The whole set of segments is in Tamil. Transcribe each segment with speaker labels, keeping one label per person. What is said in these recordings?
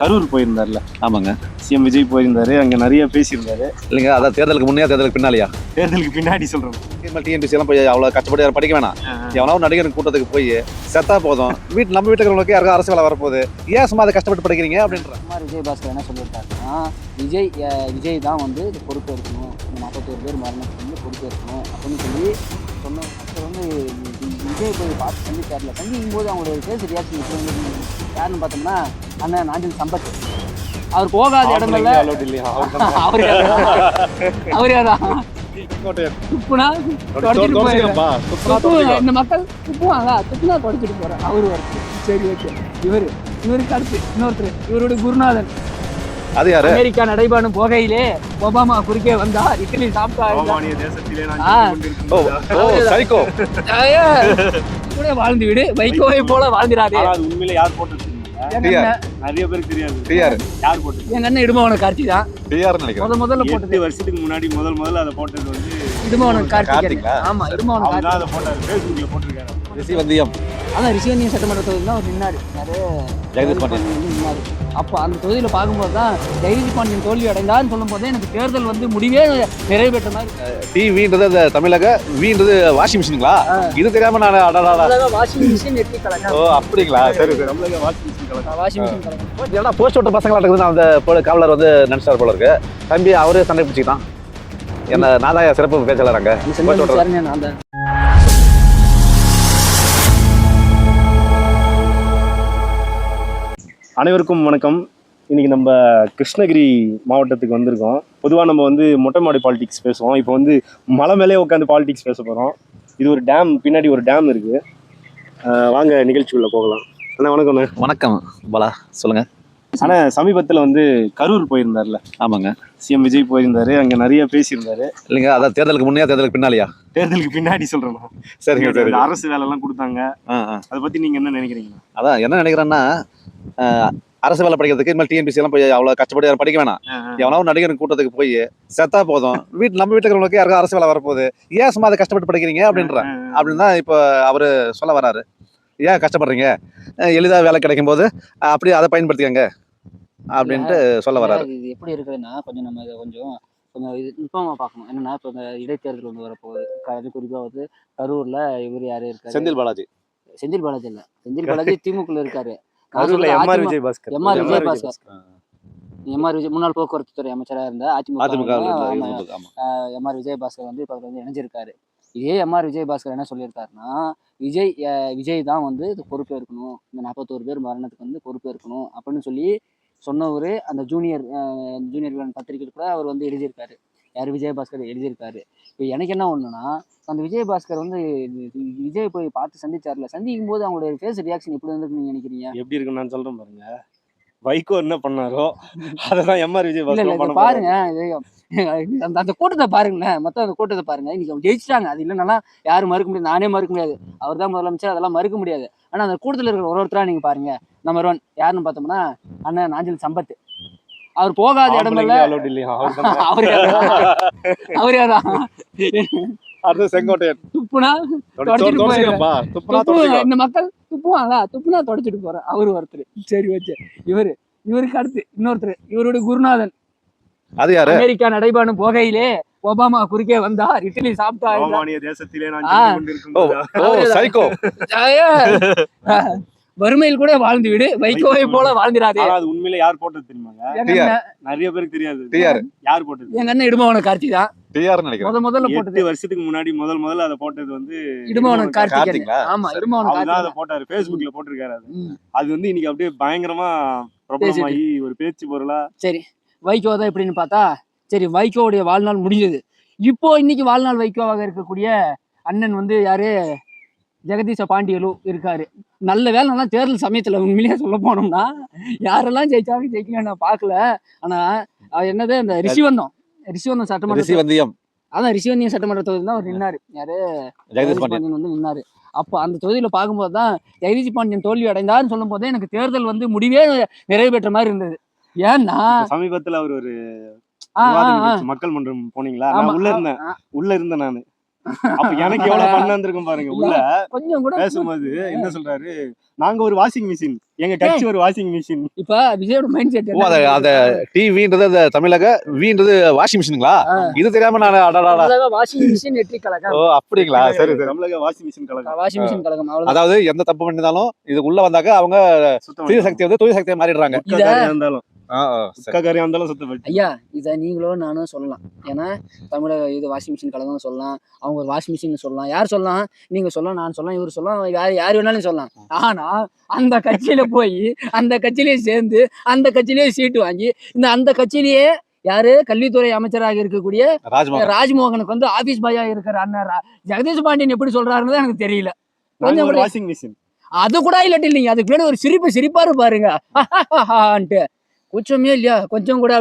Speaker 1: கரூர் போயிருந்தார்ல.
Speaker 2: ஆமாங்க.
Speaker 1: சிஎம் விஜய் போயிருந்தாரு, அங்க நிறைய பேசியிருந்தாரு.
Speaker 2: இல்லைங்க, அதான் தேர்தலுக்கு முன்னே தேர்தலுக்கு பின்னாலியா?
Speaker 1: தேர்தலுக்கு பின்னாடி சொல்றோம்.
Speaker 2: டிஎன்பிசி எல்லாம் போய் அவ்வளோ கஷ்டப்பட்டு யாரும் படிக்க வேணாம். எவனோ நடிகர் கூட்டத்துக்கு போய் செத்தா போதும், நம்ம வீட்டுக்கு யாருக்கும் அரசு வேலை வரப்போகுது, ஏன் சும்மா அதை கஷ்டப்பட்டு படிக்கிறீங்க அப்படின்ற
Speaker 3: மாதிரி விஜய் பாஸ்கர் என்ன சொல்லியிருக்காருன்னா, விஜய் தான் வந்து இது பொறுப்பு இருக்கணும், இந்த 41 பேர் மரணத்துக்கு வந்து பொறுப்பு இருக்கணும் அப்படின்னு சொல்லி சொன்ன. அப்புறம் வந்து விஜய் போய் பார்த்து சந்திச்சார்ல, சந்திக்கும் போது அவங்களோட ஃபேஸ் ரியாக்ஷன் எப்படி வந்து யாருன்னு பார்த்தோம்னா அண்ணன் நாஞ்சில் சம்பத். அவர் போகாத இடங்கள்ல அவரே தான் துப்புனா தொடச்சிட்டு போயிடுறேன். இந்த மக்கள் துப்புவாங்க, துப்புனா தொடச்சிட்டு போறேன் அவரு வரைக்கும். சரி, ஓகே. இவருக்கு அடுத்து இன்னொருத்தர், இவருடைய குருநாதன்.
Speaker 2: அது யாரு?
Speaker 3: அமெரிக்கா நடைபெறும் போகையிலே ஒபாமா குறுக்கே வந்தா இட்லி சாப்பிட்டா கூட வாழ்ந்து விடு, வைகோவை போல வாழ்ந்துடாதே.
Speaker 1: உண்மையில யார் போட்டு நிறைய பேருக்கு தெரியாது. யார் போட்டு?
Speaker 3: எங்க அண்ணன் இடுமவன கார்த்தி தான் முதல்ல போட்டது.
Speaker 1: 8 வருஷத்துக்கு முன்னாடி முதல்ல அதை போட்டது வந்து
Speaker 3: இடுமவன கார்த்திக். ஆமா, இடுமவன கார்த்திக்
Speaker 1: அதை போட்டாரு, ஃபேஸ்புக்ல போட்டிருக்காரு.
Speaker 2: ரிஷிவந்தியம்.
Speaker 3: அதான் ரிஷிவந்தியம் சட்டமன்ற தொகுதியில் தான் அவர் நின்னாரு.
Speaker 2: ஜெகதீஷ் பாண்டியன்
Speaker 3: நின்னாரு. அப்போ அந்த தொகுதியில் பார்க்கும்போது தான் ஜெகதீஷ் பாண்டியன் தோல்வி அடைந்தான்னு சொல்லும் போதே எனக்கு தேர்தல் வந்து முடிவே நிறைவேற்ற மாதிரி.
Speaker 2: டிவின்றது அந்த தமிழக வீன்றது வாஷிங் மிஷினுங்களா? இது தெரியாம நான்
Speaker 3: வாஷிங் மிஷின் நெட்டி கலங்க.
Speaker 2: ஓ அப்படிங்களா? சரி சரி.
Speaker 1: தமிழக வாஷிங் மிஷின் கலங்க.
Speaker 3: வாஷிங் மிஷின் கலங்க.
Speaker 2: ஏன்னா போஸ்ட் ஓட்ட பசங்களா இருக்குது. அந்த காவலர் வந்து நினைச்சார் போல இருக்கு. தம்பி அவரே சண்டை பிடிச்சிக்கிட்டான். என்ன நான் தான் சிறப்பு பேச்சாளர் அங்க.
Speaker 1: அனைவருக்கும் வணக்கம். இன்னைக்கு நம்ம கிருஷ்ணகிரி மாவட்டத்துக்கு வந்திருக்கோம். பொதுவாக நம்ம வந்து மொட்டை மாடி பாலிடிக்ஸ் பேசுவோம். இப்போ வந்து மலை மேலே உட்காந்து பாலிடிக்ஸ் பேச போகிறோம். இது ஒரு டேம், பின்னாடி ஒரு டேம் இருக்கு. வாங்க நிகழ்ச்சிக்குள்ள போகலாம். அண்ணா வணக்கம்.
Speaker 2: வணக்கம் பாலா, சொல்லுங்க.
Speaker 1: ஆனால் சமீபத்தில் வந்து கரூர் போயிருந்தார்ல.
Speaker 2: ஆமாங்க.
Speaker 1: சிஎம் விஜய் போயிருந்தாரு, அங்கே நிறைய பேசியிருந்தாரு.
Speaker 2: இல்லைங்க, அதான் தேர்தலுக்கு முன்னே தேர்தலுக்கு பின்னாலியா?
Speaker 1: தேர்தலுக்கு பின்னாடி சொல்றேன்.
Speaker 2: சரிங்க சரி.
Speaker 1: அரசு வேலை எல்லாம் கொடுத்தாங்க. அதை பத்தி நீங்க என்ன நினைக்கிறீங்க?
Speaker 2: அதான் என்ன நினைக்கிறேன்னா, அரசு வேலை படிக்கிறதுக்கு இனிமேல் டிஎன்பிசி எல்லாம் போய் அவ்வளோ கஷ்டப்பட்டு யாரும் படிக்க வேணாம். எவனோ நடிகர் கூட்டத்துக்கு போய் செத்தா போதும், நம்ம வீட்டுக்கு யாருக்கும் அரசு வேலை வரப்போகுது, ஏன் சும்மா அதை கஷ்டப்பட்டு படிக்கிறீங்க அப்படின்னு தான் இப்போ அவரு சொல்ல வராரு. ஏன் கஷ்டப்படுறீங்க, எளிதாக வேலை கிடைக்கும் போது அப்படி அதை பயன்படுத்திக்கங்க அப்படின்ட்டு சொல்ல வராரு.
Speaker 3: இது எப்படி இருக்குதுன்னா, கொஞ்சம் நம்ம இதை கொஞ்சம் இது நுட்பமாக பார்க்கணும். என்னன்னா, இப்போ இந்த இடைத்தேர்தல் வந்து வரப்போகுது. குறிப்பாக வந்து கரூர்ல இவர் யாரு இருக்காரு?
Speaker 2: செந்தில் பாலாஜி
Speaker 3: இல்ல, செந்தில் பாலாஜி திமுக இருக்காரு.
Speaker 1: கரூர்ல எம்ஆர் விஜய் பாஸ்கர்.
Speaker 3: எம்ஆர் விஜய் முன்னாள் போக்குவரத்து துறை அமைச்சராக இருந்த அதிமுக எம்ஆர் விஜய் பாஸ்கர் வந்து இப்போ வந்து இணைஞ்சிருக்காரு. இதே எம்ஆர் விஜய் பாஸ்கர் என்ன சொல்லியிருக்காருன்னா, விஜய் தான் வந்து இது பொறுப்பு இருக்கணும், இந்த 41 பேர் மரணத்துக்கு வந்து பொறுப்பு இருக்கணும் அப்படின்னு சொல்லி சொன்னவர். அந்த ஜூனியர் பத்திரிகை கூட அவர் வந்து எழுதியிருக்காரு. யார்? விஜயபாஸ்கர் எழுதியிருக்காரு. இப்போ எனக்கு என்ன ஒன்றுனா, அந்த விஜயபாஸ்கர் வந்து விஜய் போய் பார்த்து சந்திச்சார்ல, சந்திக்கும் போது அவங்களுடைய ஃபேஸ் ரியாக்ஷன் எப்படி இருந்துருக்கு நீங்க நினைக்கிறீங்க?
Speaker 1: எப்படி இருக்குன்னு நான் சொல்றேன் பாருங்க. வைகோ என்ன பண்ணாரோ அதான் எம்ஆர் விஜய் பாஸ்கர்
Speaker 3: பாருங்க. அந்த கூட்டத்தை பாருங்களேன், மொத்தம் அந்த கூட்டத்தை பாருங்க. இன்னைக்கு அவங்க ஜெயிச்சிட்டாங்க, அது இல்லைன்னா யாரும் மறுக்க முடியாது, நானே மறுக்க முடியாது, அவர் தான் முதலமைச்சர், அதெல்லாம் மறுக்க முடியாது. ஆனா அந்த கூட்டத்தில் இருக்கிற ஒருத்தரா நீங்க பாருங்க. நம்பர் 1 யாருன்னு பார்த்தோம்னா அண்ணன் நாஞ்சில் சம்பத். அவர் போகாத இடங்கள்ல அவரே தான்
Speaker 2: செங்கோட்டையன்
Speaker 3: துப்புனா தொடச்சிட்டு போயிடுறேன். இந்த மக்கள் துப்புவாங்க, துப்புனா தொடச்சிட்டு போறேன் அவரு ஒருத்தர். சரி, ஓகே. இவருக்கு அடுத்து இன்னொருத்தர், இவருடைய குருநாதன்.
Speaker 2: அது யாரு?
Speaker 3: அமெரிக்கா நடைபெறும் போகையிலே ஒபாமா குறுக்கே வந்தா இட்லி சாப்பிட்டா வறுமையில் கூட வாழ்ந்து விடு, வைகோவை போல வாழ்ந்துடாதே.
Speaker 1: உண்மையில யார் போட்டது தெரியுமாங்க? நிறைய பேருக்கு தெரியாது. யார் போட்டது? எங்க
Speaker 3: அண்ணன் இடுமவன கார்த்தி தான் முதல்ல போட்டது.
Speaker 1: 8 வருஷத்துக்கு முன்னாடி முதல்ல அதை போட்டது வந்து
Speaker 3: இடுமவன கார்த்திக். ஆமா, இடுமவன கார்த்திக்
Speaker 1: அதை போட்டாரு, ஃபேஸ்புக்ல போட்டிருக்காரு. அது வந்து இன்னைக்கு அப்படியே பயங்கரமா பிரபலமாகி ஒரு பேச்சு பொருளா.
Speaker 3: சரி, வைகோ தான் எப்படின்னு பார்த்தா, சரி, வைகோவுடைய வாழ்நாள் முடிஞ்சது. இப்போ இன்னைக்கு வாழ்நாள் வைகோவாக இருக்கக்கூடிய அண்ணன் வந்து யாரு? ஜெகதீஷ பாண்டியலு இருக்காரு. நல்ல வேலை. நல்லா தேர்தல் சமயத்துல உண்மையிலேயே சொல்ல போனோம்னா யாரெல்லாம் ஜெயிச்சாலும் ஜெயிக்கல நான் பார்க்கல. ஆனா என்னது, அந்த ரிஷிவந்தம் சட்டமன்ற, அதான் ரிஷிவந்தியம் சட்டமன்ற தொகுதி தான் அவர் நின்னாரு. யாரு? ஜெகதீஷ் பாண்டியன் வந்து நின்னாரு. அப்போ அந்த தொகுதியில பார்க்கும்போது தான் ஜெகதீஷ் பாண்டியன் தோல்வி அடைந்தான்னு சொல்லும் போதே எனக்கு தேர்தல் வந்து முடிவே நிறைவேற்ற மாதிரி இருந்தது. ஏன்னா
Speaker 1: சமீபத்துல அவர் ஒரு மக்கள் மன்றம் போனீங்களா? உள்ள இருந்தேன் நானு. அப்ப எனக்கு எவ்வளவு பண்ண இருந்திருக்கும் பாருங்க உள்ள
Speaker 3: கொஞ்சம் கூட
Speaker 1: பேசும்போது என்ன சொல்றாரு, நாங்க ஒரு வாஷிங் மிஷின், எங்க கட்சி ஒரு வாஷிங் மிஷின்.
Speaker 3: இப்ப விஜயோட மைண்ட் செட்
Speaker 2: ஓ அந்த டிவின்றது அந்த தமிழக வீன்றது வாஷிங் மிஷினுங்களா? இது தெரியாம நான் அடடா.
Speaker 3: வாஷிங் மிஷின் வெற்றி கழகம்.
Speaker 2: ஓ அப்படிங்களா? சரி சரி.
Speaker 1: தமிழக வாஷிங் மிஷின் கழகம்.
Speaker 3: வாஷிங் மிஷின் கழகம் அவ்வளவுதான்.
Speaker 2: அதாவது எந்த தப்பு பண்ணிருந்தாலும் இது உள்ள வந்தாக்க அவங்க தீய சக்தி வந்து தூய சக்தியா மாறிடுறாங்க.
Speaker 1: இருந்தாலும் காரியம் இருந்தாலும் சுத்தப்பட்டு.
Speaker 3: ஐயா இதை நீங்களும் நானும் சொல்லலாம். ஏன்னா தமிழக இது வாஷிங் மிஷின் கழகம் சொல்லலாம், அவங்க ஒரு வாஷிங் மிஷின் சொல்லலாம், யார் சொல்லலாம், நீங்க சொல்லலாம், நான் சொல்லலாம், இவர் சொல்லலாம், யார் வேணாலும் சொல்லலாம். ஆனா அந்த கட்சியில போய் அந்த கட்சியிலேயே சேர்ந்து அந்த கட்சியிலேயே சீட்டு வாங்கி அந்த கட்சியிலேயே யாரு கல்வித்துறை அமைச்சராக இருக்கக்கூடிய ராஜ்மோகனுக்கு வந்து ஆபீஸ் பாயா இருக்கிற அண்ணன் ஜெகதீஷ் பாண்டியன் எப்படி சொல்றாருன்னு எனக்கு தெரியல. கொஞ்சம்
Speaker 1: வாஷிங் மிஷின்
Speaker 3: அது கூட இல்லாட்டி இல்லைங்க, அதுக்கு வேணும் ஒரு சிரிப்பாரு பாருங்க கூச்சமே இல்லையா கொஞ்சம் கூட.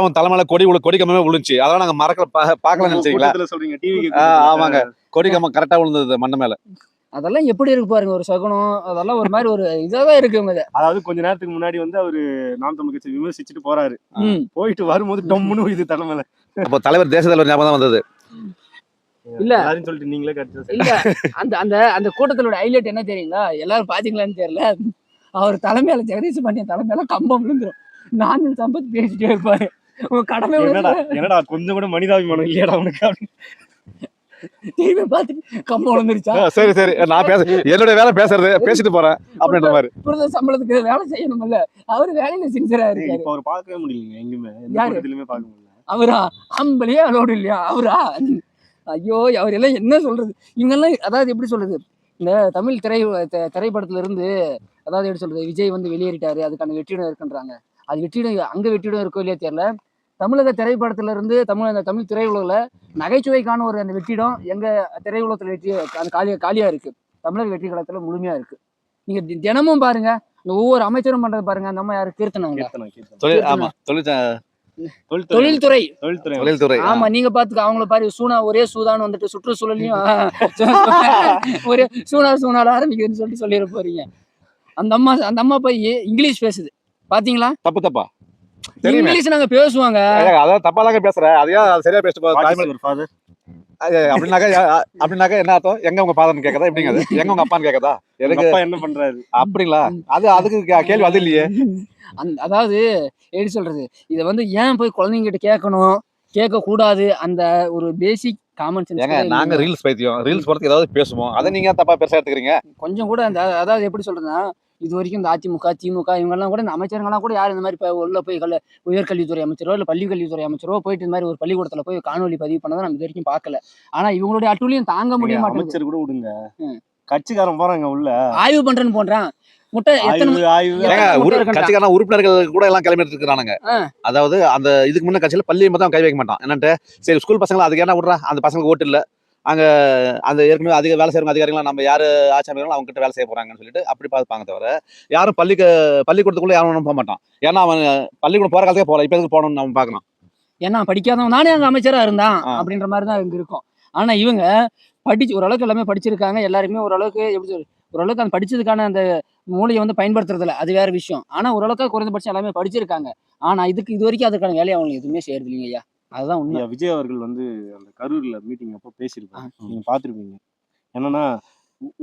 Speaker 2: அவன் தலைமையில கொடி கம்பமே விழுந்துச்சு, அதெல்லாம் நாங்க மறக்கல பாக்கல நினைச்சீங்களா?
Speaker 1: சொல்றீங்க டிவி.
Speaker 2: ஆமாங்க, கொடி கம்பம் கரெக்டா விழுந்தது மண்ண மேல.
Speaker 3: அதெல்லாம் எப்படி இருக்கு பாருங்க ஒரு சகுனம், அதெல்லாம் ஒரு மாதிரி ஒரு இதாதான் இருக்குங்க.
Speaker 1: அதாவது கொஞ்ச நேரத்துக்கு முன்னாடி வந்து அவரு நாம் தமிழ் கட்சி விமர்சிச்சுட்டு போறாரு, போயிட்டு வரும்போது டம்முன்னு இது தலைமையில.
Speaker 2: அப்போ தலைவர் தேச தலைவர் ஞாபகம் தான் வந்தது.
Speaker 3: இல்ல
Speaker 1: சொல்லிட்டு நீங்களே கட்சி
Speaker 3: இல்ல அந்த அந்த அந்த கூட்டத்தோட ஹைலைட் என்ன தெரியுங்களா? எல்லாரும் பாத்தீங்களான்னு தெரியல, அவர் தலைமையில ஜெகதீஷ் பாண்டியன் தலைமையில கம்பம் விழுந்துரும். நானும் சம்பத் பேசிட்டே இருப்பாரு, உங்க கடமை
Speaker 1: என்னடா கொஞ்சம் கூட மனிதாபிமானம் இல்லையாடா உனக்கு?
Speaker 3: டிவி பார்த்துட்டு கம்பம் விழுந்துருச்சா?
Speaker 2: சரி சரி, நான் என்னோட வேலை பேசுறது, பேசிட்டு போறேன் அப்படின்ற மாதிரி.
Speaker 3: புரித சம்பளத்துக்கு வேலை செய்யணும்ல, அவரு வேலையில சின்சியரா இருக்காரு.
Speaker 1: இப்ப அவர் பார்க்கவே முடியலங்க எங்குமே, எந்த கூட்டத்திலுமே பார்க்க முடியல.
Speaker 3: அவரா அம்பலையே அலோடு இல்லையா அவரா? ஐயோ அவர் எல்லாம் என்ன சொல்றது இவங்கெல்லாம். அதாவது எப்படி சொல்றது, இந்த தமிழ் திரைப்படத்துல இருந்து அதாவது எப்படி சொல்றது, விஜய் வந்து வெளியேறிட்டாரு, அதுக்கான வெற்றிடம் இருக்குன்றாங்க. அது வெற்றிடம் அங்க வெற்றிடம் இருக்கோ இல்லையா தெரியல. தமிழக திரைப்படத்துல இருந்து தமிழ் திரையுலகில் நகைச்சுவைக்கான ஒரு அந்த வெற்றிடம் எங்க திரையுலகத்துல வெற்றி அந்த காலியா இருக்கு. தமிழக வெற்றி கழகத்துல முழுமையா இருக்கு. நீங்க தினமும் பாருங்க, இந்த ஒவ்வொரு அமைச்சரும் பண்றது பாருங்க. அந்த அம்மா யாரு கீர்த்தனாங்க, தொழில்துறை. ஆமா நீங்க பாத்துக்க, அவங்கள பாரு சூனா ஒரே சூதான்னு வந்துட்டு சுற்றுச்சூழலையும் ஒரே சூனால ஆரம்பிக்குதுன்னு சொல்லிட்டு சொல்லிட போறீங்க. அந்த அம்மா போய் இங்கிலீஷ் பேசுது பாத்தீங்களா?
Speaker 2: தப்பா
Speaker 3: இங்கிலீஷ் நாங்க பேசுவாங்க,
Speaker 2: அதான் தப்பா தாங்க பேசுறேன், அதையா சரியா பேசிட்டு அப்படின்னாக்க என்ன அர்த்தம்? எங்க உங்க ஃபாதர்னு கேக்குதா? எப்படிங்க அது? எங்க உங்க அப்பான்னு கேக்குதா? எனக்கு
Speaker 1: என்ன பண்றாரு
Speaker 2: அப்படிங்களா? அதுக்கு கேள்வி அது இல்லையே.
Speaker 3: அதாவது எப்படி சொல்றது, இதை வந்து ஏன் போய் குழந்தைங்க கிட்ட கேட்க கூடாது, அந்த ஒரு பேசிக் காமன் சென்ஸ்.
Speaker 2: ஏங்க நாங்க ரீல்ஸ் பைத்தியம், ரீல்ஸ் போறதுக்கு ஏதாவது பேசுவோம், அதை நீங்க தப்பா பெருசா எடுத்துக்கிறீங்க.
Speaker 3: கொஞ்சம் கூட அந்த அதாவது எப்படி சொல்றதுன்னா, இது வரைக்கும் இந்த அதிமுக திமுக இவங்கெல்லாம் கூட இந்த அமைச்சர்கள்லாம் கூட யாரும் இந்த மாதிரி உள்ள போய் உயர்கல்வித்துறை அமைச்சரோ இல்லை பள்ளி கல்வித்துறை அமைச்சரோ போயிட்டு இந்த மாதிரி ஒரு பள்ளிக்கூடத்துல போய் காணொலி பதிவு பண்ணதை நம்ம இது வரைக்கும் பார்க்கல. ஆனா இவங்களுடைய அட்டுழியம் தாங்க முடிய மாட்டேங்குது.
Speaker 1: அமைச்சர் கூட விடுங்க, கட்சிக்காரன் போறாங்க உள்ள
Speaker 3: ஆய்வு பண்றேன்னு போன்றான் முட்டை.
Speaker 2: கட்சிக்காரன் உறுப்பினர்கள் கூட எல்லாம் கிளம்பிட்டு இருக்கிறானுங்க. அதாவது அந்த இதுக்கு முன்ன கட்சியில பள்ளி மட்டும் கை வைக்க மாட்டான். என்னன்ட்டு சரி ஸ்கூல் பசங்களை அதுக்கு என்ன விடுறா, அந்த பசங்களுக்கு ஓட்டு இல்ல, அங்க அந்த ஏற்கனவே அதிக வேலை செய்யறவங்க அதிகாரிகள் நம்ம யாரு ஆட்சியாளர்கள் அவங்க கிட்ட வேலை செய்ய போறாங்கன்னு சொல்லிட்டு அப்படி பார்ப்பாங்க தவிர யாரும் பள்ளிக்கூடத்துக்குள்ள யாரும் போக மாட்டான். ஏன்னா அவன் பள்ளிக்கூடம் போற காலத்துக்கே போகல, இப்ப எதுக்கு போகணும்னு நம்ம பார்க்கணும்.
Speaker 3: ஏன்னா படிக்காதவன் நானே அங்க அமைச்சரா இருந்தான் அப்படின்ற மாதிரி தான் இங்க இருக்கும். ஆனா இவங்க படிச்சு ஓரளவுக்கு எல்லாமே படிச்சிருக்காங்க, எல்லாருமே ஓரளவுக்கு எப்படி சொல்றது, ஓரளவுக்கு அந்த படிச்சதுக்கான அந்த மூளையை வந்து பயன்படுத்துறதில்ல, அது வேற விஷயம். ஆனா ஓரளவுக்கு குறைந்தபட்சம் எல்லாமே படிச்சிருக்காங்க. ஆனா இது வரைக்கும் அதுக்கான வேலையை அவங்க எதுவுமே செய்யறது இல்லைங்க ஐயா. அதுதான் உண்மை.
Speaker 1: விஜய் அவர்கள் வந்து அந்த கரூர்ல மீட்டிங் அப்போ பேசியிருப்பாங்க, நீங்க பாத்துருப்பீங்க. என்னன்னா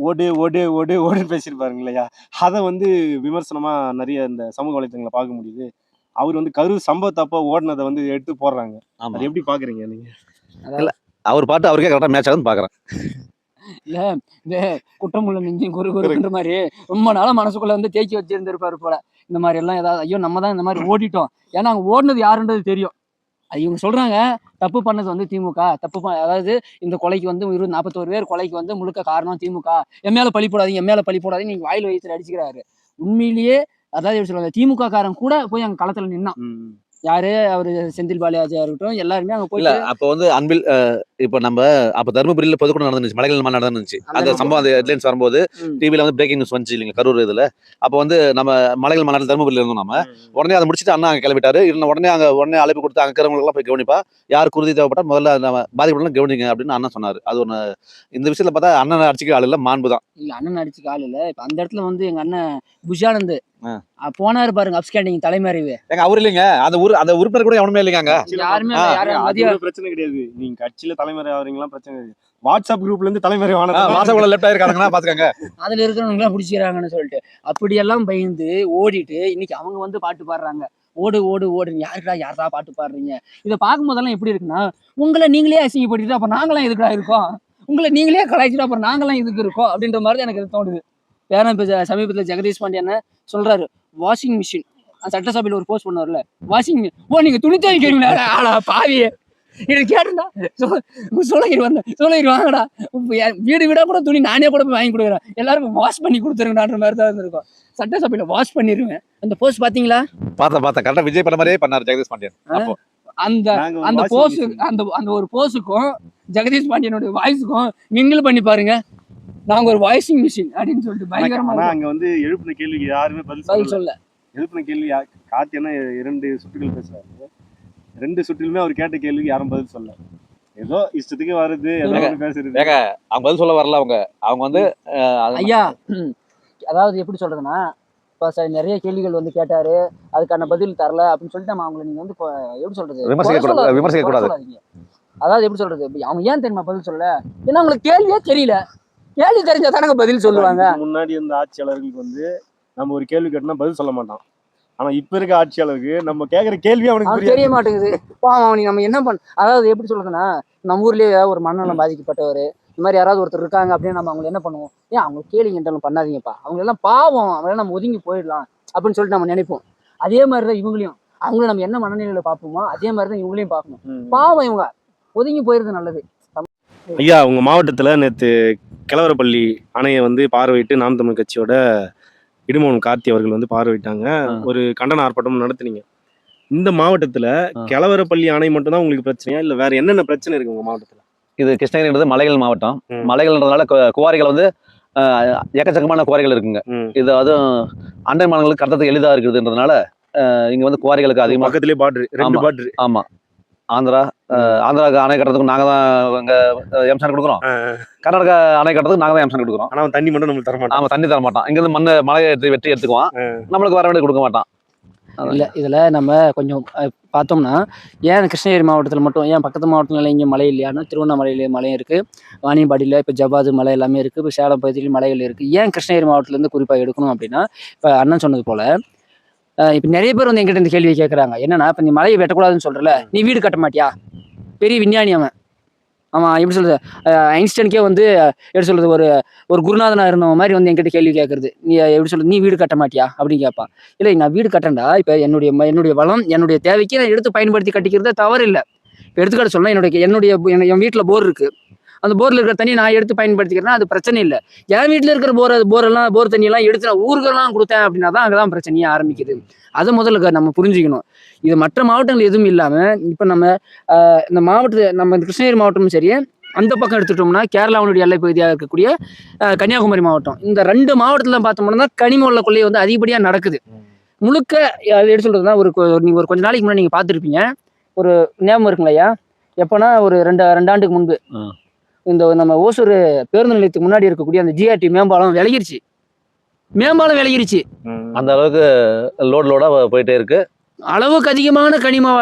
Speaker 1: ஓடு ஓடு ஓடு ஓடுன்னு பேசியிருப்பாருங்க இல்லையா, அதை வந்து விமர்சனமா நிறைய இந்த சமூக வலைத்தளங்களை பார்க்க முடியுது. அவர் வந்து கரூர் சம்பவத்தப்போ ஓடினதை வந்து எடுத்து போடுறாங்க. அது எப்படி பாக்குறீங்க நீங்க?
Speaker 2: அவர் பாட்டு அவருக்கே கரெக்டா மேட்ச் ஆகுதுன்னு பாக்குறேன்.
Speaker 3: இல்ல இந்த குற்றமுள்ள நெஞ்சும் குறுகுறுன்ற மாதிரி ரொம்ப நாளா மனசுக்குள்ள வந்து தேக்கி வச்சிருந்திருப்பாரு போல. இந்த மாதிரி எல்லாம் ஏதாவது ஐயோ நம்ம தான் இந்த மாதிரி ஓடிட்டோம், ஏன்னா அங்க ஓடினது யாருன்றது தெரியும். இவங்க சொல்றாங்க தப்பு பண்ணது வந்து திமுக, அதாவது இந்த கொலைக்கு வந்து 41 பேர் கொலைக்கு வந்து முழுக்க காரணம் திமுக, என் மேல பழி போடாதீங்க நீங்க வாயில் வயிற்றுல அடிச்சுக்கிறாரு. உண்மையிலேயே அதாவது எப்படி சொல்றாங்க, திமுக காரன் கூட போய் அங்க களத்துல நின்னான். யாரு அவரு செந்தில் பாலாஜியா இருக்கட்டும், எல்லாருமே அங்க போய்
Speaker 2: அப்ப வந்து அன்பில் இப்ப நம்ம அப்ப தருமபுரியில பொதுக்கூட்டம் நடந்துச்சு, மலைகள் நடந்துச்சு. அந்த சம்பவம் அந்த ஹெட்லைன்ஸ் வரும்போது டிவில வந்து பிரேக்கிங் நியூஸ் வந்துச்சு இல்லைங்க கரூர் இதுல. அப்ப வந்து நம்ம மலைகள் மாநாட்டில் தருமபுரியில இருந்தோம். நம்ம உடனே அதை முடிச்சுட்டு அண்ணா அங்க கிளம்பிட்டாரு. உடனே அழைப்பு கொடுத்து அங்க இருக்கிறவங்களுக்கு எல்லாம் போய் கவனிப்பா, யார் குருதி தேவைப்பட்டா முதல்ல நம்ம பாதிக்கப்படலாம் கவனிங்க அப்படின்னு அண்ணன் சொன்னாரு. அது ஒண்ணு. இந்த விஷயத்துல பார்த்தா அண்ணன் அடிச்சுக்க ஆள் இல்ல, மாண்பு தான்.
Speaker 3: இல்ல அண்ணன் அடிச்சுக்க ஆள் இல்ல. இப்ப அந்த இடத்துல வந்து எங்க அண்ணன் புஷானந்த் போனாரு பாருங்க, அப்ஸ்கேண்டிங் தலைமறைவு.
Speaker 2: அவர் இல்லைங்க, அந்த உறுப்பினர் கூட எவனுமே இல்லைங்க,
Speaker 3: யாருமே
Speaker 1: பிரச்சனை கிடையாது. நீங்க கட்சியில தலைமை தலைமுறை ஆகிறீங்களா பிரச்சனை இருக்கு. வாட்ஸ்அப் குரூப்ல இருந்து தலைமுறை ஆன
Speaker 2: வாட்ஸ்அப்ல லெஃப்ட் ஆயிருக்காங்கன்னா பாத்துக்கங்க.
Speaker 3: அதுல இருக்கிறவங்க பிடிச்சிக்கிறாங்கன்னு சொல்லிட்டு அப்படியெல்லாம் பயந்து ஓடிட்டு இன்னைக்கு அவங்க வந்து பாட்டு பாடுறாங்க. ஓடு ஓடு ஓடு, யாரா பாட்டு பாடுறீங்க? இதை பார்க்கும் போதெல்லாம் எப்படி இருக்குன்னா, உங்களை நீங்களே அசிங்கப்படுத்திட்டு அப்ப நாங்களாம் எதுக்குடா இருக்கோம், உங்களை நீங்களே கலாய்ச்சிட்டு அப்புறம் நாங்களாம் இதுக்கு இருக்கோம் அப்படின்ற மாதிரி தான் எனக்கு தோணுது. ஏன்னா இப்போ சமீபத்தில் ஜெகதீஷ் பாண்டியன் சொல்றாரு, வாஷிங் மிஷின் சட்டசபையில் ஒரு போஸ்ட் பண்ணுவார்ல, வாஷிங் நீங்க துணி துவைக்கிறீங்களா? ஆளா பாவியே, எனக்கு கேட்டுடா சோழகிரி வாங்கடா, வீடு வீடா கூட துணி நானே கூட போய் வாங்கி கொடுக்குறேன், எல்லாருக்கும் வாஷ் பண்ணி கொடுத்துருங்கன்ற மாதிரி தான் இருந்திருக்கும். சட்டசபையில வாஷ் பண்ணிருவேன். அந்த போஸ்ட் பாத்தீங்களா?
Speaker 2: பார்த்தேன் கரெக்டா விஜய் பண்ண மாதிரியே பண்ணாரு ஜெகதீஷ் பாண்டியன். அப்போ
Speaker 3: அந்த அந்த போஸ்ட் அந்த ஒரு போஸ்டுக்கும் ஜெகதீஷ் பாண்டியனோட வாய்ஸுக்கும் மிங்கிள் பண்ணி பாருங்க. நாங்க ஒரு வாஷிங் மிஷின் அப்படின்னு சொல்லிட்டு பயங்கரமா.
Speaker 1: அங்க வந்து எழுப்பின கேள்விக்கு யாருமே பதில் சொல்ல. எழுப்பின கேள்வி கார்த்தியனா 2 சுற்றுகள் பேசுறாரு. 2 சுற்றிலுமே அவர் கேட்ட கேள்விக்கு யாரும் பதில் சொல்ல. ஏதோ இஷ்டத்துக்கு வருது, ஏதோ பேசுறது.
Speaker 2: அவங்க பதில் சொல்ல வரல. அவங்க வந்து
Speaker 3: ஐயா, அதாவது எப்படி சொல்றதுன்னா, இப்போ நிறைய கேள்விகள் வந்து கேட்டாரு, அதுக்கான பதில் தரல அப்படின்னு சொல்லிட்டு நம்ம அவங்களை நீங்க வந்து எப்படி சொல்றது,
Speaker 2: விமர்சிக்க கூடாது.
Speaker 3: அதாவது எப்படி சொல்றது, அவங்க ஏன் தெரியுமா பதில் சொல்லல? ஏன்னா அவங்களுக்கு கேள்வியே தெரியல. கேள்வி தெரிஞ்சா தானே பதில் சொல்லுவாங்க.
Speaker 1: முன்னாடி இருந்த ஆட்சியாளர்களுக்கு வந்து நம்ம ஒரு கேள்வி கேட்டோம்னா பதில் சொல்ல மாட்டான். ஆனா இப்ப இருக்க ஆட்சியாளருக்கு நம்ம கேட்கற கேள்வி அவனுக்கு
Speaker 3: தெரிய மாட்டேங்குது. அவனுக்கு நம்ம என்ன அதாவது எப்படி சொல்றதுன்னா, நம்ம ஊர்லயே ஒரு மனநலம் பாதிக்கப்பட்டவர் இந்த மாதிரி யாராவது ஒருத்தர் இருக்காங்க அப்படின்னு நம்ம அவங்க என்ன பண்ணுவோம், ஏன் அவங்க கேள்வி என்றாலும் பண்ணாதீங்கப்பா, அவங்க எல்லாம் பாவம், அவங்க நம்ம ஒதுங்கி போயிடலாம் அப்படின்னு சொல்லிட்டு நம்ம நினைப்போம். அதே மாதிரிதான் இவங்களையும், அவங்களும் நம்ம என்ன மனநிலையில பார்ப்போமோ அதே மாதிரிதான் இவங்களையும் பார்க்கணும். பாவம், இவங்க ஒதுங்கி போயிருது நல்லது.
Speaker 1: ஐயா, உங்க மாவட்டத்துல நேற்று கிழவரப்பள்ளி அணையை வந்து பார்வையிட்டு நாம் தமிழ் கட்சியோட இடுமோன் கார்த்தி அவர்கள் வந்து பார்வையிட்டாங்க. ஒரு கண்டன ஆர்ப்பாட்டம் நடத்துனீங்க. இந்த மாவட்டத்துல கிழவரப்பள்ளி அணை மட்டும் தான் உங்களுக்கு பிரச்சனையா, இல்ல வேற என்னென்ன பிரச்சனை இருக்கு உங்க மாவட்டத்துல?
Speaker 2: இது கிருஷ்ணகிரின்றது மலைகள் மாவட்டம். மலைகள்ன்றதுனால குவாரிகள் வந்து எக்கச்சக்கமான குவாரிகள் இருக்குங்க. இது அதுவும் அண்டை மாநிலங்களுக்கு கடத்துறதுக்கு எளிதா இருக்குதுன்றதுனால இங்க வந்து குவாரிகளுக்கு அதிகமாக
Speaker 1: பக்கத்துலேயே பார்டர்.
Speaker 2: ஆமா, ஆந்திராவுக்கு அணை கட்டுறதுக்கு நாங்க தான் இங்க எம்சான் கொடுக்குறோம். கர்நாடகா அணை கட்டுறதுக்கு நாங்க தான் எம்சான் கொடுக்குறோம்.
Speaker 1: ஆனா தண்ணி மட்டும் நம்மளுக்கு தர மாட்டோம்.
Speaker 2: ஆமா, தண்ணி தர மாட்டான். இங்க இருந்து மலையை வெட்டி எடுத்துக்குவான், நம்மளுக்கு வர வேண்டிய கொடுக்க மாட்டான்.
Speaker 3: இல்லை, இதில் நம்ம கொஞ்சம் பார்த்தோம்னா, ஏன் கிருஷ்ணகிரி மாவட்டத்தில் மட்டும், ஏன் பக்கத்து மாவட்டத்தில் இங்கே மலை இல்லையானா, திருவண்ணாமலையில மலையும் இருக்குது, வாணியம்பாடியில் இப்போ ஜவ்வாது மலை எல்லாமே இருக்குது, இப்போ சேலம் பகுதியிலும் மலைகள் இருக்குது. ஏன் கிருஷ்ணகிரி மாவட்டத்துலேருந்து குறிப்பாக எடுக்கணும் அப்படின்னா, இப்போ அண்ணன் சொன்னது போல் இப்போ நிறைய பேர் வந்து எங்கிட்ட இந்த கேள்வியை கேட்குறாங்க. என்னன்னா, இப்போ நீ மலையை வெட்டக்கூடாதுன்னு சொல்கிறல, நீ வீடு கட்ட மாட்டியா? பெரிய விஞ்ஞானி அவன். ஆமாம், எப்படி சொல்கிறது, ஐன்ஸ்டைனுக்கே வந்து எப்படி சொல்கிறது, ஒரு குருநாதனாக இருந்தவன் மாதிரி வந்து என்கிட்ட கேள்வி கேட்குறது. நீ எப்படி சொல்கிறது, நீ வீடு கட்ட மாட்டியா அப்படின்னு கேட்பான். இல்லை, நான் வீடு கட்டேன்டா, இப்போ என்னுடைய வளம் என்னுடைய தேவைக்கு நான் எடுத்து பயன்படுத்தி கட்டிக்கிறதே தவறு இல்லை. இப்போ எடுத்துக்காட்டு சொல்லலாம், என் வீட்டில் போர் இருக்குது, அந்த போரில் இருக்கிற தண்ணி நான் எடுத்து பயன்படுத்திக்கிறேன்னா அது பிரச்சனை இல்லை. என் வீட்டில் இருக்கிற போர் தண்ணியெல்லாம் எடுத்து நான் ஊருக்கெல்லாம் கொடுத்தேன் அப்படின்னா தான் அங்கே தான் பிரச்சனையே ஆரம்பிக்குது. அதை முதல்ல நம்ம புரிஞ்சுக்கணும். இது மற்ற மாவட்டங்கள் எதுவும் இல்லாமல் இப்போ நம்ம இந்த நம்ம இந்த கிருஷ்ணகிரி மாவட்டமும் சரி, அந்த பக்கம் எடுத்துட்டோம்னா கேரளாவுடைய எல்லை பகுதியாக இருக்கக்கூடிய கன்னியாகுமரி மாவட்டம், இந்த 2 மாவட்டத்தில் பார்த்தோம்னா கனிம வள கொள்ளை வந்து அதிகப்படியாக நடக்குது. முழுக்க அது எடுத்து சொல்றதுன்னா, நீங்கள் ஒரு கொஞ்ச நாளைக்கு முன்னாடி நீங்கள் பார்த்துருப்பீங்க, ஒரு ஞாபகம் இருக்குங்களையா, எப்போனா ஒரு 2 ஆண்டுக்கு முன்பு இந்த நம்ம ஓசூர் பேருந்து நிலையத்துக்கு முன்னாடி இருக்கக்கூடிய அந்த ஜிஆர்டி மேம்பாலம் விலகிருச்சு.
Speaker 2: அந்த அளவுக்கு லோடா போயிட்டே இருக்கு.
Speaker 3: அளவுக்கு அதிகமான கனிம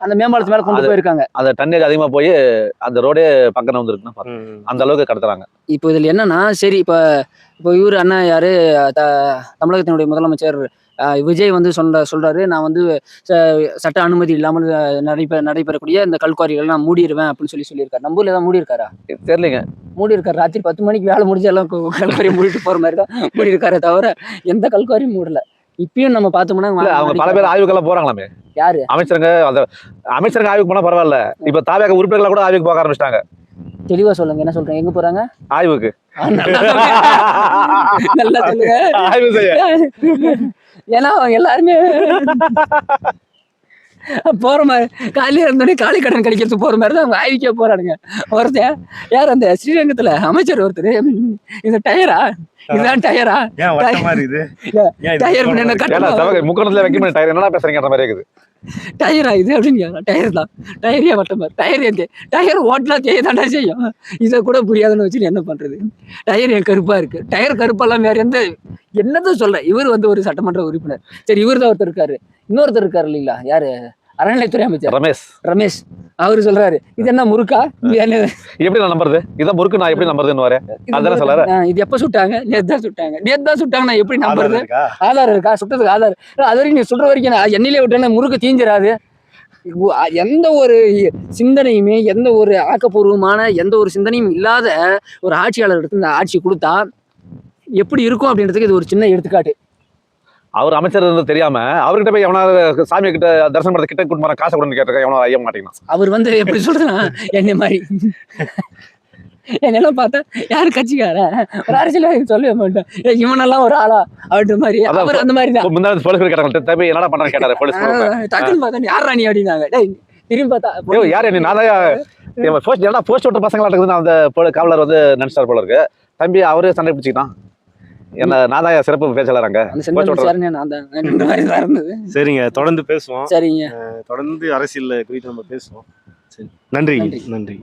Speaker 3: அந்த மேம்பாலத்து மேல கொண்டு போயிருக்காங்க.
Speaker 2: அந்த டன்னேஜ் அதிகமா போய் அந்த ரோடே பக்கம் வந்துருக்குன்னா அந்த அளவுக்கு கடத்துறாங்க.
Speaker 3: இப்போ இதுல என்னன்னா, சரி இப்போ இவரு அண்ணா யாரு, தமிழகத்தினுடைய முதலமைச்சர் விஜய் வந்து சொல்றாரு, நான் வந்து சட்ட அனுமதி இல்லாமல் நடைபெறக்கூடிய இந்த கல்குவாரிகள் நான் மூடிடுவேன் அப்படின்னு சொல்லியிருக்காரு. நம்ம ஊர்ல ஏதாவது மூடி இருக்காரா?
Speaker 2: தெரியலங்க.
Speaker 3: மூடி இருக்காரு. ராத்திரி 10 மணிக்கு வேலை முடிஞ்சு எல்லாம் கல்குவாரி மூடிட்டு போற மாதிரி தான் மூடி இருக்காரே தவிர எந்த கல்குவாரியும் மூடல. இப்பயும் நம்ம பார்த்தோம்னா
Speaker 2: அவங்க பல பேர் ஆய்வுக்கெல்லாம் போறாங்களாமே.
Speaker 3: யாரு?
Speaker 2: அமைச்சருங்க ஆய்வுக்கு போனா பரவாயில்ல, இப்ப தாவேக உறுப்பினர்கள் கூட ஆய்வுக்கு போக ஆரம்பிச்சிட்டாங்க.
Speaker 3: தெளிவா சொல்லுங்க, என்ன சொல்றேன், எங்க போறாங்க
Speaker 2: ஆய்வுக்கு?
Speaker 3: நல்லா சொல்லுங்க,
Speaker 2: ஆய்வு செய்ய.
Speaker 3: ஏன்னா அவங்க எல்லாருமே போற மாதிரி காலையில இருந்தோடனே காலை கடன் கழிக்கிறது போற மாதிரி தான் அவங்க ஆய்வுக்கே போறானுங்க. ஒருத்தர் யார், அந்த ஸ்ரீரங்கத்துல அமைச்சர் ஒருத்தர், இந்த டயரா, இதுதான் டயரா, டயர்
Speaker 2: முக்கணத்துல வைக்க டயர் என்னடா பேசுறீங்க மாதிரி இருக்குது.
Speaker 3: டயரா இது அப்படின்னு, டயர் தான், டயரே வட்டம் பாரு, டயர் ஓட்டலாம் தேய்தாண்டா செய்யும். இதை கூட புரியாதுன்னு வச்சு என்ன பண்றது. டயர் என் கருப்பா இருக்கு, டயர் கருப்பெல்லாம் வேற என்னதான் சொல்ல. இவர் வந்து ஒரு சட்டமன்ற உறுப்பினர், சரி இவர் தான் ஒருத்தர் இருக்காரு, இன்னொருத்தர் இருக்காரு இல்லைங்களா, யாரு அறநிலைத்துறை அமைச்சர்
Speaker 2: ரமேஷ்
Speaker 3: அவரு சொல்றாரு இது என்ன முறுக்கா இது என்ன
Speaker 2: எப்படி நான் நம்புறது இதான் முறுக்கு நான் எப்படி நம்புறதுன்னு வரேன் அதானே சொல்றாரு.
Speaker 3: இது எப்ப சுட்டாங்க நேத்து தான் சுட்டாங்க நான் எப்படி
Speaker 1: ஆதாரம்
Speaker 3: நம்புறது
Speaker 1: இருக்கா?
Speaker 3: ஆதாரம் இருக்கா சுட்டதுக்கு ஆதாரம் அது வரைக்கும் நீ சுடுற வரைக்கும் நான் எண்ணெயிலே விட்டேன்னா முறுக்கு தீஞ்சிராது எந்த ஒரு சிந்தனையுமே எந்த ஒரு ஆக்கப்பூர்வமான எந்த ஒரு சிந்தனையும் இல்லாத ஒரு ஆட்சியாளர் எடுத்து இந்த ஆட்சி கொடுத்தா எப்படி இருக்கும் அப்படின்றதுக்கு இது ஒரு சின்ன எடுத்துக்காட்டு.
Speaker 2: அவர் அமைச்சர் தெரியாம அவர்கிட்ட போய் எவனா சாமி கிட்ட தரிசனம் பண்ண கிட்ட கூட்டு போற காசை கூட கேட்டிருக்க எவனோ ஐய மாட்டேங்கிறான்.
Speaker 3: அவர் வந்து எப்படி சொல்றேன்னா என்ன மாதிரி என்னெல்லாம் பார்த்தா யாரு கட்சிக்கார ஒரு அரசியல் சொல்லவே மாட்டேன் இவனெல்லாம் ஒரு ஆளா அப்படின்ற மாதிரி அவர் அந்த மாதிரி தான்
Speaker 2: முன்னாடி போலீஸ் கேட்டாங்க தம்பி என்னடா பண்றான்னு கேட்டாரு போலீஸ்.
Speaker 3: டக்குன்னு பார்த்தா யாரா நீ அப்படின்னாங்க திரும்பி பார்த்தா
Speaker 2: யாரு நீ நான் ஏன்னா போஸ்ட் ஓட்ட பசங்களா இருக்குது அந்த காவலர் வந்து நினைச்சார் போல இருக்கு. தம்பி அவரே சண்டை பிடிச்சிக்கிட்டான் என்ன நான் தான் சிறப்பு பேசலாங்க.
Speaker 1: சரிங்க, தொடர்ந்து பேசுவோம்.
Speaker 3: சரிங்க,
Speaker 1: தொடர்ந்து அரசியல் குறித்து நம்ம பேசுவோம். சரி, நன்றி.